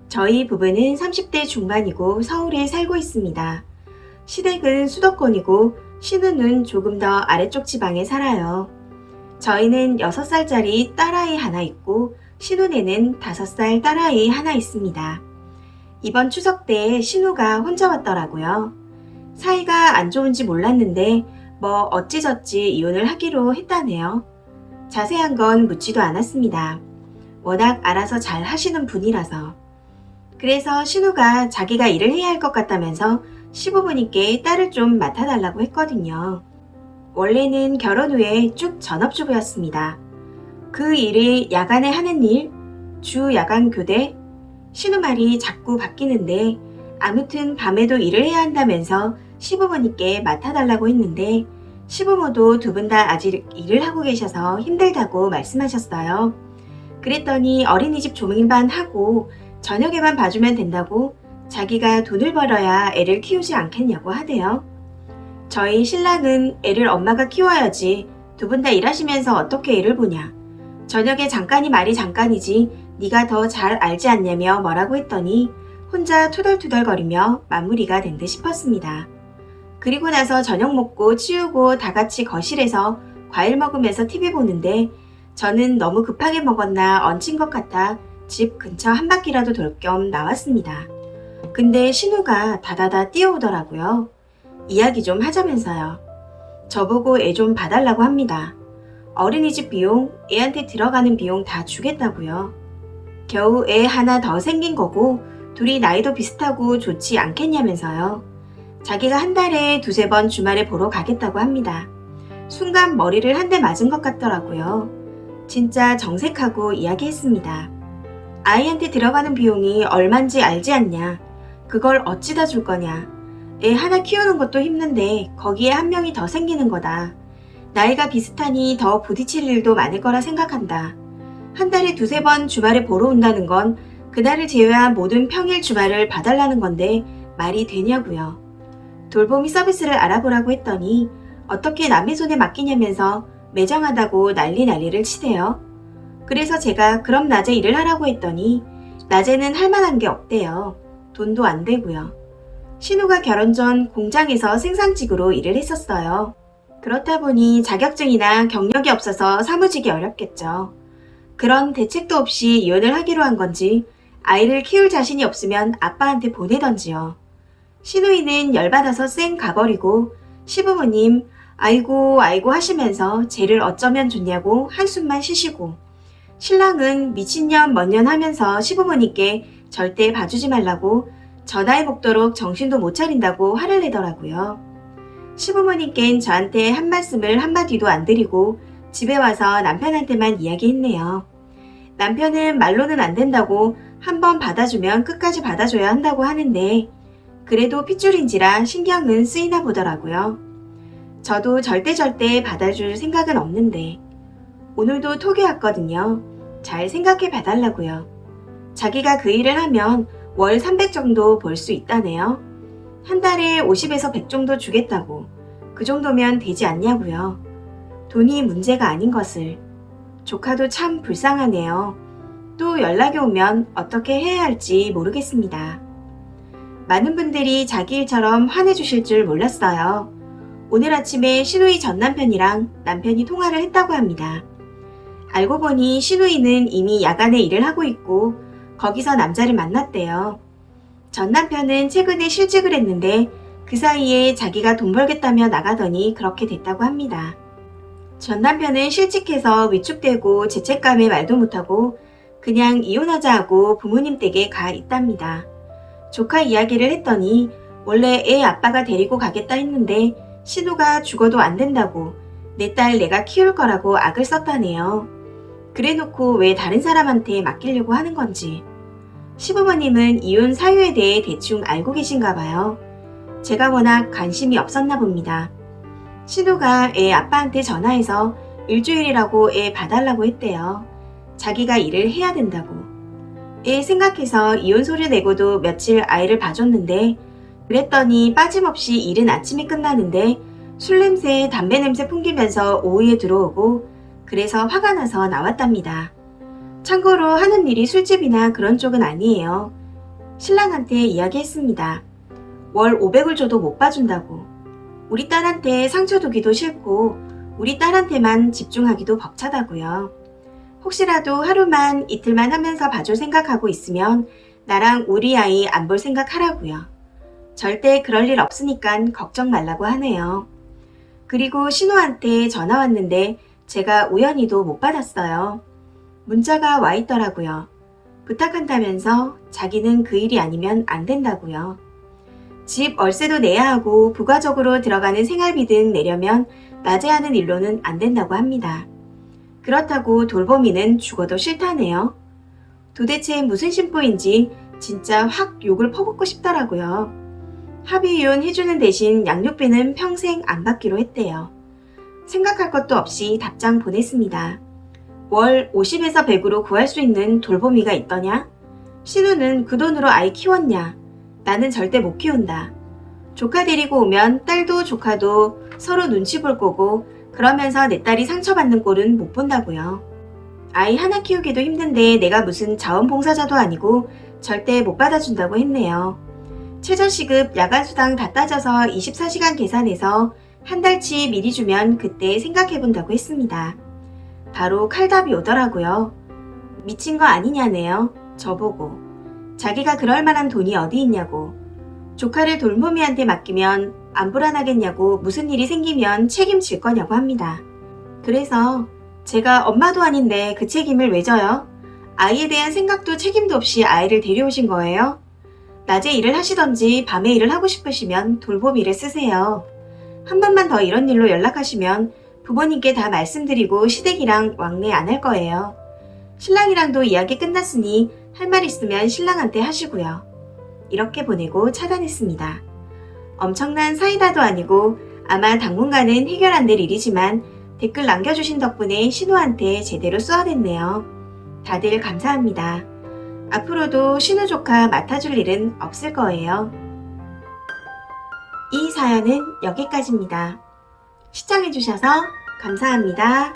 저희 부부는 30대 중반이고 서울에 살고 있습니다. 시댁은 수도권이고 신우는 조금 더 아래쪽 지방에 살아요. 저희는 6살짜리 딸아이 하나 있고 신우네는 5살 딸아이 하나 있습니다. 이번 추석 때 신우가 혼자 왔더라고요. 사이가 안 좋은지 몰랐는데 뭐 어찌저찌 이혼을 하기로 했다네요. 자세한 건 묻지도 않았습니다. 워낙 알아서 잘 하시는 분이라서. 그래서 신우가 자기가 일을 해야 할 것 같다면서 시부모님께 딸을 좀 맡아달라고 했거든요. 원래는 결혼 후에 쭉 전업주부였습니다. 그 일이 야간에 하는 일, 주 야간 교대, 신우 말이 자꾸 바뀌는데 아무튼 밤에도 일을 해야 한다면서 시부모님께 맡아달라고 했는데 시부모도 두 분 다 아직 일을 하고 계셔서 힘들다고 말씀하셨어요. 그랬더니 어린이집 조명반 하고 저녁에만 봐주면 된다고 자기가 돈을 벌어야 애를 키우지 않겠냐고 하대요. 저희 신랑은 애를 엄마가 키워야지 두 분 다 일하시면서 어떻게 애를 보냐. 저녁에 잠깐이 말이 잠깐이지 네가 더 잘 알지 않냐며 뭐라고 했더니 혼자 투덜투덜거리며 마무리가 된 듯 싶었습니다. 그리고 나서 저녁 먹고 치우고 다 같이 거실에서 과일 먹으면서 TV 보는데 저는 너무 급하게 먹었나 얹힌 것 같아 집 근처 한 바퀴라도 돌 겸 나왔습니다. 근데 신우가 다다다 뛰어오더라고요. 이야기 좀 하자면서요. 저보고 애 좀 봐달라고 합니다. 어린이집 비용, 애한테 들어가는 비용 다 주겠다고요. 겨우 애 하나 더 생긴 거고 둘이 나이도 비슷하고 좋지 않겠냐면서요. 자기가 한 달에 두세 번 주말에 보러 가겠다고 합니다. 순간 머리를 한 대 맞은 것 같더라고요. 진짜 정색하고 이야기했습니다. 아이한테 들어가는 비용이 얼만지 알지 않냐. 그걸 어찌다 줄 거냐. 애 하나 키우는 것도 힘든데 거기에 한 명이 더 생기는 거다. 나이가 비슷하니 더 부딪힐 일도 많을 거라 생각한다. 한 달에 두세 번 주말에 보러 온다는 건 그날을 제외한 모든 평일 주말을 봐달라는 건데 말이 되냐고요. 돌보미 서비스를 알아보라고 했더니 어떻게 남의 손에 맡기냐면서 매정하다고 난리를 치대요. 그래서 제가 그럼 낮에 일을 하라고 했더니 낮에는 할 만한 게 없대요. 돈도 안 되고요. 신우가 결혼 전 공장에서 생산직으로 일을 했었어요. 그렇다 보니 자격증이나 경력이 없어서 사무직이 어렵겠죠. 그런 대책도 없이 이혼을 하기로 한 건지 아이를 키울 자신이 없으면 아빠한테 보내던지요. 신우이는 열받아서 쌩 가버리고 시부모님 아이고 하시면서 쟤를 어쩌면 좋냐고 한숨만 쉬시고 신랑은 미친년 먼년 하면서 시부모님께 절대 봐주지 말라고 전화해 먹도록 정신도 못 차린다고 화를 내더라고요. 시부모님께는 저한테 한 말씀을 한마디도 안 드리고 집에 와서 남편한테만 이야기했네요. 남편은 말로는 안 된다고 한번 받아주면 끝까지 받아줘야 한다고 하는데 그래도 핏줄인지라 신경은 쓰이나 보더라고요. 저도 절대 받아줄 생각은 없는데 오늘도 톡이 왔거든요. 잘 생각해 봐달라고요. 자기가 그 일을 하면 월 300 정도 벌 수 있다네요. 한 달에 50에서 100 정도 주겠다고. 그 정도면 되지 않냐고요. 돈이 문제가 아닌 것을. 조카도 참 불쌍하네요. 또 연락이 오면 어떻게 해야 할지 모르겠습니다. 많은 분들이 자기 일처럼 화내주실 줄 몰랐어요. 오늘 아침에 신우이 전 남편이랑 남편이 통화를 했다고 합니다. 알고 보니 신우이는 이미 야간에 일을 하고 있고 거기서 남자를 만났대요. 전 남편은 최근에 실직을 했는데 그 사이에 자기가 돈 벌겠다며 나가더니 그렇게 됐다고 합니다. 전 남편은 실직해서 위축되고 죄책감에 말도 못하고 그냥 이혼하자 하고 부모님 댁에 가 있답니다. 조카 이야기를 했더니 원래 애 아빠가 데리고 가겠다 했는데 신우가 죽어도 안 된다고 내 딸 내가 키울 거라고 악을 썼다네요. 그래놓고 왜 다른 사람한테 맡기려고 하는 건지. 시부모님은 이혼 사유에 대해 대충 알고 계신가 봐요. 제가 워낙 관심이 없었나 봅니다. 신우가 애 아빠한테 전화해서 일주일이라고 애 봐달라고 했대요. 자기가 일을 해야 된다고. 애 생각해서 이혼 소리 내고도 며칠 아이를 봐줬는데 그랬더니 빠짐없이 일은 아침에 끝나는데 술 냄새, 담배 냄새 풍기면서 오후에 들어오고 그래서 화가 나서 나왔답니다. 참고로 하는 일이 술집이나 그런 쪽은 아니에요. 신랑한테 이야기했습니다. 월 500을 줘도 못 봐준다고. 우리 딸한테 상처 주기도 싫고 우리 딸한테만 집중하기도 벅차다고요. 혹시라도 하루만 이틀만 하면서 봐줄 생각하고 있으면 나랑 우리 아이 안 볼 생각하라고요. 절대 그럴 일 없으니까 걱정 말라고 하네요. 그리고 신우한테 전화 왔는데 제가 우연히도 못 받았어요. 문자가 와 있더라고요. 부탁한다면서 자기는 그 일이 아니면 안 된다고요. 집 월세도 내야 하고 부가적으로 들어가는 생활비 등 내려면 낮에 하는 일로는 안 된다고 합니다. 그렇다고 돌보미는 죽어도 싫다네요. 도대체 무슨 심보인지 진짜 확 욕을 퍼붓고 싶더라고요. 합의이혼 해주는 대신 양육비는 평생 안 받기로 했대요. 생각할 것도 없이 답장 보냈습니다. 월 50에서 100으로 구할 수 있는 돌보미가 있더냐? 신우는 그 돈으로 아이 키웠냐? 나는 절대 못 키운다. 조카 데리고 오면 딸도 조카도 서로 눈치 볼 거고 그러면서 내 딸이 상처받는 꼴은 못 본다고요. 아이 하나 키우기도 힘든데 내가 무슨 자원봉사자도 아니고 절대 못 받아준다고 했네요. 최저시급 야간수당 다 따져서 24시간 계산해서 한 달치 미리 주면 그때 생각해본다고 했습니다. 바로 칼답이 오더라고요. 미친 거 아니냐네요. 저보고. 자기가 그럴 만한 돈이 어디 있냐고. 조카를 돌보미한테 맡기면 안 불안하겠냐고 무슨 일이 생기면 책임질 거냐고 합니다. 그래서 제가 엄마도 아닌데 그 책임을 왜 져요? 아이에 대한 생각도 책임도 없이 아이를 데려오신 거예요? 낮에 일을 하시던지 밤에 일을 하고 싶으시면 돌보미를 쓰세요. 한 번만 더 이런 일로 연락하시면 부모님께 다 말씀드리고 시댁이랑 왕래 안 할 거예요. 신랑이랑도 이야기 끝났으니 할 말 있으면 신랑한테 하시고요. 이렇게 보내고 차단했습니다. 엄청난 사이다도 아니고 아마 당분간은 해결 안 될 일이지만 댓글 남겨주신 덕분에 신우한테 제대로 쏘아댔네요. 다들 감사합니다. 앞으로도 신우 조카 맡아줄 일은 없을 거예요. 이 사연은 여기까지입니다. 시청해주셔서 감사합니다.